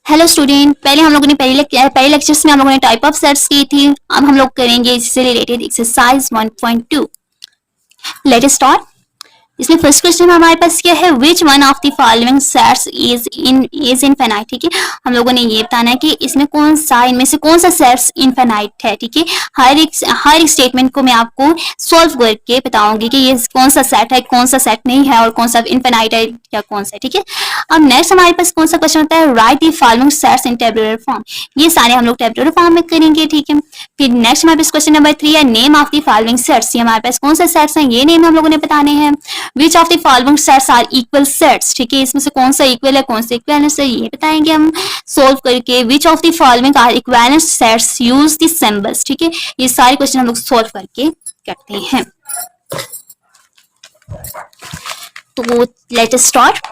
Hello student, पहले हम लोगों ने पहले लेक्चर्स में हम लोगों ने टाइप ऑफ सेट्स की थी। अब हम लोग करेंगे इससे related exercise 1.2। Let us start. इसमें फर्स्ट क्वेश्चन हमारे पास क्या है, which one of the following sets is infinite. ठीक है, हम लोगों ने ये बताना है कि इसमें कौन सा, इनमें से कौन सा सेट्स इनफिनाइट है। ठीक है, हर एक स्टेटमेंट को मैं आपको सॉल्व करके बताऊंगी कि ये कौन सा सेट है, कौन सा सेट नहीं है और कौन सा इनफिनाइट है या कौन सा। ठीक है, अब नेक्स्ट हमारे पास कौन सा क्वेश्चन होता है, right the following sets in tabular form. ये सारे हम लोग टेबुलर फॉर्म में करेंगे। ठीक है, फिर नेक्स्ट हमारे पास क्वेश्चन नंबर 3 है, name of the following sets. ये हमारे पास कौन सा सेट्स हैं, ये नेम हम लोगों ने बताने हैं। Which of the following sets are equal sets. ठीक है, इसमें से कौन सा इक्वल है, कौन सा इक्विवेलेंस है, ये बताएंगे हम सोल्व करके। Which of the following are equivalent sets, use the symbols. ठीक है, ये सारे क्वेश्चन हम लोग सोल्व करके करते हैं। तो लेट अस स्टार्ट।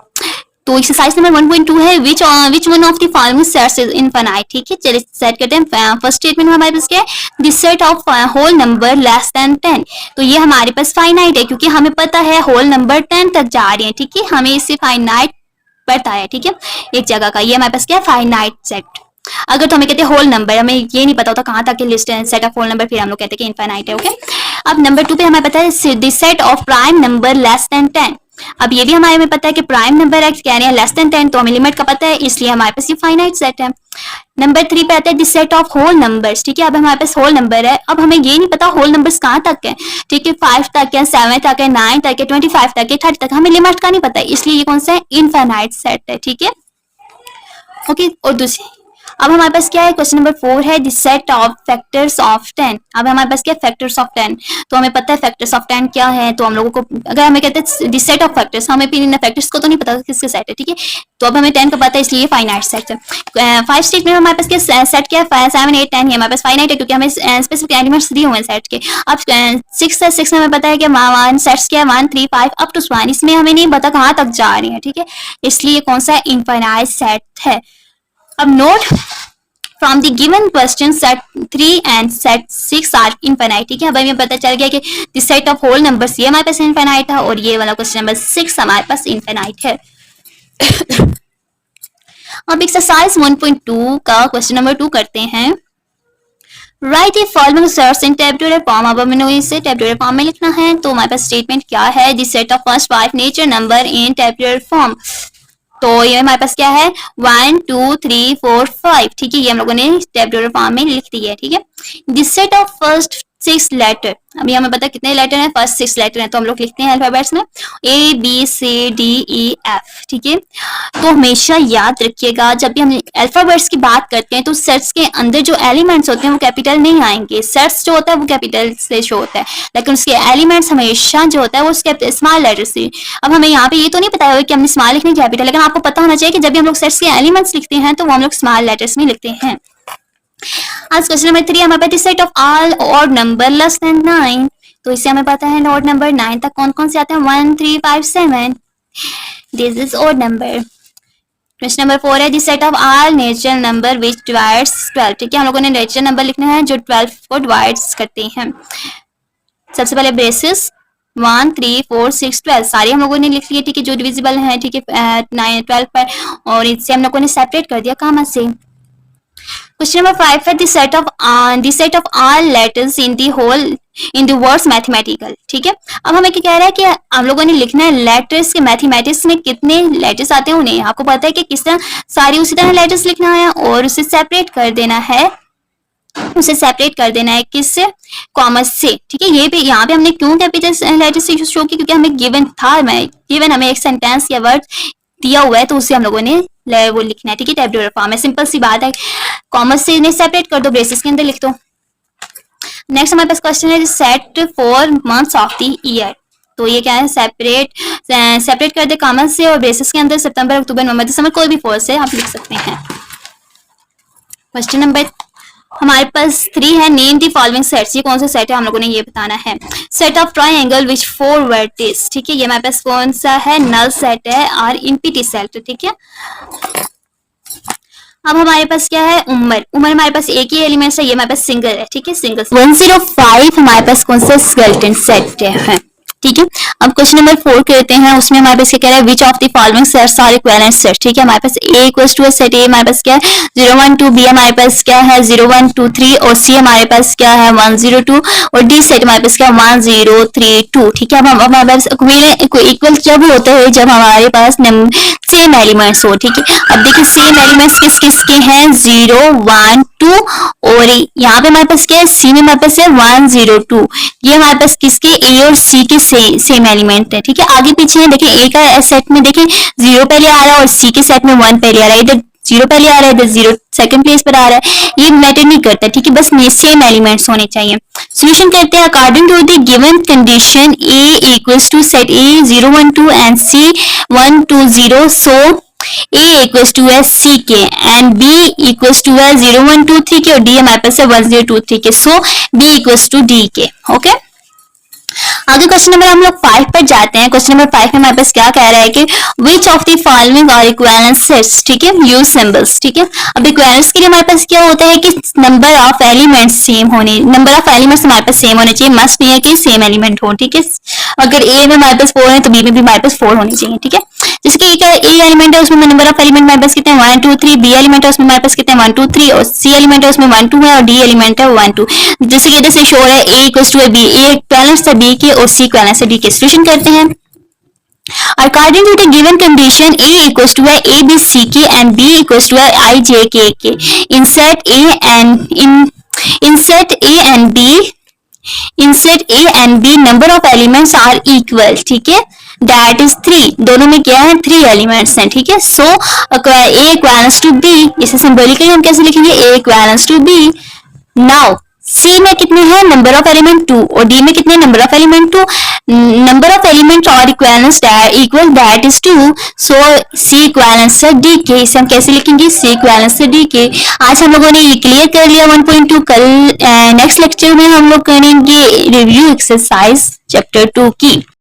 तो एक्सरसाइज नंबर 1.2 है, which one of the following sets is infinite. ठीक है, चलिए सेट करते हैं। फर्स्ट स्टेटमेंट में हमारे पास क्या है, the set of whole number less than 10। तो ये हमारे पास फाइनाइट है क्योंकि हमें पता है होल नंबर 10 तक जा रहे हैं। ठीक है, हमें इससे फाइनाइट पता है। ठीक है, एक जगह का ये हमारे पास क्या है, फाइनाइट सेट। अगर तो हमें कहते हैं होल नंबर, हमें ये नहीं पता होता कहाँ तक की लिस्ट है सेट ऑफ होल नंबर, फिर हम लोग कहते हैं कि इनफिनाइट है। ओके, अब नंबर 2 पे हमें पता है the set of prime number less than 10। अब ये भी हमें पता है कि प्राइम नंबर एक्स कह रहे हैं लेस देन 10, तो हमें लिमिट का पता है, इसलिए हमारे पास ये फाइनाइट सेट है। नंबर 3 पे आता है the set of whole numbers. ठीक है, अब हमारे पास होल नंबर है, अब हमें ये नहीं पता होल नंबर्स कहाँ तक है। ठीक है, 5 तक है, 7 तक है, 9 तक है, 25 तक है, 30 तक, हमें लिमिट का नहीं पता है, इसलिए ये कौन सा है, इनफिनाइट सेट है। ठीक है, ओके। और दूसरी, अब हमारे पास क्या है, क्वेश्चन नंबर 4 है the set of factors of 10। अब हमारे पास क्या है, फैक्टर्स ऑफ 10। तो हमें पता है फैक्टर्स ऑफ 10 क्या है, तो हम लोगों को अगर हमें कहते हैं द सेट ऑफ फैक्टर्स, हमें इन फैक्टर्स को तो नहीं पता किसके सेट है। ठीक है, तो अब हमें 10 का पता है, इसलिए फाइनाइट सेट है। 5 स्टेटमेंट में हमारे पास क्या सेट क्या है, 7 8 10 है हमारे पास फाइनाइट है क्योंकि हमें स्पेसिफिक एलिमेंट्स दिए हुए हैं सेट के। अब 6 है, 6 में हमें पता है कि 1 सेट्स क्या है, 1 3 5 अप टू 1, इसमें हमें नहीं पता कहाँ तक जा रही है। ठीक है, इसलिए कौन सा इनफिनाइट सेट है। अब note from the given question set 3 and set 6 are infinite. ठीक है, अब हमें पता चल गया कि the set of whole numbers ये हमारे पास इनफिनाइट है और ये वाला क्वेश्चन नंबर 6 हमारे पास इनफिनाइट है। अब एक्सरसाइज 1.2 का क्वेश्चन नंबर 2 करते हैं। Right the following sets in tabular form. अब हमें इसे टेबुलर फॉर्म में लिखना है, तो हमारे पास स्टेटमेंट क्या है, the set of first 5 nature number in tabular form. तो ये हमारे पास क्या है, 1 2 3 4 5। ठीक है, ये हम लोगों ने टेबुलर फॉर्म में लिख दिया है। ठीक है, this set of first 6 letter. अभी हमें पता कितने लेटर हैं, फर्स्ट 6 लेटर हैं, तो हम लोग लिखते हैं अल्फाबेट्स में A B C D E F। ठीक है, तो हमेशा याद रखिएगा जब भी हम अल्फाबेट्स की बात करते हैं तो सेट्स के अंदर जो एलिमेंट्स होते हैं वो कैपिटल नहीं आएंगे। सेट्स जो होता है वो कैपिटल से शो होता है, लेकिन उसके एलिमेंट्स हमेशा जो होता है वो स्मॉल लेटर से। अब हमें यहाँ पे ये तो नहीं पता है कि हमने स्मॉल लिखनी कैपिटल, लेकिन आपको पता होना चाहिए कि जब भी हम लोग सेट्स के एलिमेंट्स लिखते हैं तो वो हम लोग स्मॉल लेटर्स में लिखते हैं। आज क्वेश्चन नंबर 3 हमारे पास set of all odd number less than 9। तो इससे हमें पता है ऑड नंबर 9 तक कौन कौन से आते हैं, 1 3 5 7। This is odd number. Question number 4 है the set of all natural number which divides 12। ठीक है, हम लोगों ने नेचुरल नंबर लिखना है जो 12 को डिवाइड्स करते हैं। सबसे पहले ब्रेसेस 1 3 4 6 12 सारे हम लोगों ने लिख लिए। ठीक है, जो डिविजिबल हैं। ठीक है, 9 12 पर, और इससे हम लोगों ने सेपरेट कर दिया कॉमा से। क्वेश्चन नंबर 5 है the set of all letters in the whole in the words mathematical. ठीक है, अब हमें क्या कह रहा है कि हम लोगों ने लिखना है लेटर्स के मैथमेटिक्स में कितने लेटर्स आते हैं उन्हें। आपको पता है कि किस तरह सारी उसी तरह लेटर्स लिखना है और उसे सेपरेट कर देना है, किससे, कॉमर्स से। ठीक है, ये भी यहाँ पे हमने क्यों कैपिटल लेटर से शो की, क्योंकि हमें गिवन था, हमें एक सेंटेंस या वर्ड दिया हुआ है तो उसे हम लोगों ने वो लिखना है। ठीक है, टेबुलर फॉर्म में सिंपल सी बात है, कॉमर्स से इन्हें सेपरेट कर दो, ब्रेसेस के अंदर लिख दो। नेक्स्ट हमारे पास क्वेश्चन है set 4 months of the year. तो ये क्या है, सेपरेट कर दे कॉमर्स से और ब्रेसेस के अंदर सितंबर अक्टूबर नवंबर दिसंबर, कोई भी 4 से आप लिख सकते हैं। क्वेश्चन नंबर हमारे पास 3 है, नेम द फॉलोइंग सेट्स। ये कौन सा सेट है हम लोगों ने ये बताना है। Set of triangle which 4 vertices. ठीक है, ये हमारे पास कौन सा है, नल सेट है और इनपिटी सेट। ठीक है, अब हमारे पास क्या है, उम्र हमारे पास एक ही एलिमेंट है, ये हमारे पास सिंगल है। ठीक है, सिंगल 105 हमारे पास कौन सा स्केलेटन सेट है। ठीक है। अब क्वेश्चन नंबर 4 करते हैं, उसमें हमारे पास क्या कह रहा है, which of the following sets are equivalent set. ठीक है, हमारे पास A equals to set A हमारे पास क्या है 0 1 2, B हमारे पास क्या है 0 1 2 3 और C हमारे पास क्या है 1 0 2 और D सेट हमारे पास क्या है 1 0 3 2। ठीक है, अब हमारे पास इक्वल जब होते हैं जब हमारे पास सेम एलिमेंट्स हो। ठीक है, अब देखिए सेम एलिमेंट्स किस किस के हैं 0 1 2 और यहाँ पे हमारे पास क्या है C में हमारे पास है 1 0 2। ये हमारे पास किसके A और C के सेम एलिमेंट है। ठीक है, आगे पीछे है देखिए A का सेट में देखिए 0 पहले आ रहा है और C के सेट में 1 पहले आ रहा है, इधर 0 पहले आ रहा है इधर 0 सेकंड प्लेस पर आ रहा है, ये मैटर नहीं करता। ठीक है, बस सेम एलिमेंट्स होने चाहिए। सॉल्यूशन करते हैं, according to the given condition A equals to set A 0 1 2 and C 1 2 0, so A equals to है C के एंड B इक्वल्स टू है 0 1 2 3 के और D हमारे पास है 1 0 2 3 के, सो B इक्वल्स टू D के। ओके, आगे क्वेश्चन नंबर हम लोग 5 पर जाते हैं। क्वेश्चन नंबर 5 में हमारे पास क्या कह रहा है कि which of the following are equivalent sets. ठीक है, यूज सिंबल्स। ठीक है, अब इक्विवेलेंस के लिए हमारे पास क्या होता है कि नंबर ऑफ एलिमेंट्स सेम होने, नंबर ऑफ एलिमेंट्स हमारे पास सेम होने चाहिए, मस्ट नहीं है कि सेम एलिमेंट हो। ठीक है, अगर A में हमारे पास 4 है तो B में भी हमारे पास 4 होने चाहिए। ठीक है, जैसे कि A एलिमेंट है उसमें नंबर ऑफ एलिमेंट हमारे पास कितने 1 2 3, B एलिमेंट है उसमें हमारे पास कितने 1 2 3 और C एलिमेंट है उसमें 1 2 है और D एलिमेंट है 1 2। जैसे कि इधर से शो है A equals to B, A equivalent है B के और C इक्विवेलेंट है D के। सॉल्यूशन करते हैं, according to the given condition A equals to A B C K and B equals to I J K K, in set A and B number of elements are equal। ठीक है, that is 3, दोनों में क्या है 3 elements हैं। ठीक है, so A equals to B, इसे सिंबॉलिकली हम कैसे लिखेंगे A equals to B। now C में कितने हैं नंबर ऑफ एलिमेंट 2 और D में कितने number of element 2, number of element और equal that is 2, so C equivalence है D के। इसे हम कैसे लिखेंगे C इक्विवेलेंस है D के। आज हम लोगों ने ये क्लियर कर लिया 1.2। कल नेक्स्ट लेक्चर में हम लोग करेंगे रिव्यू एक्सरसाइज चैप्टर 2 की।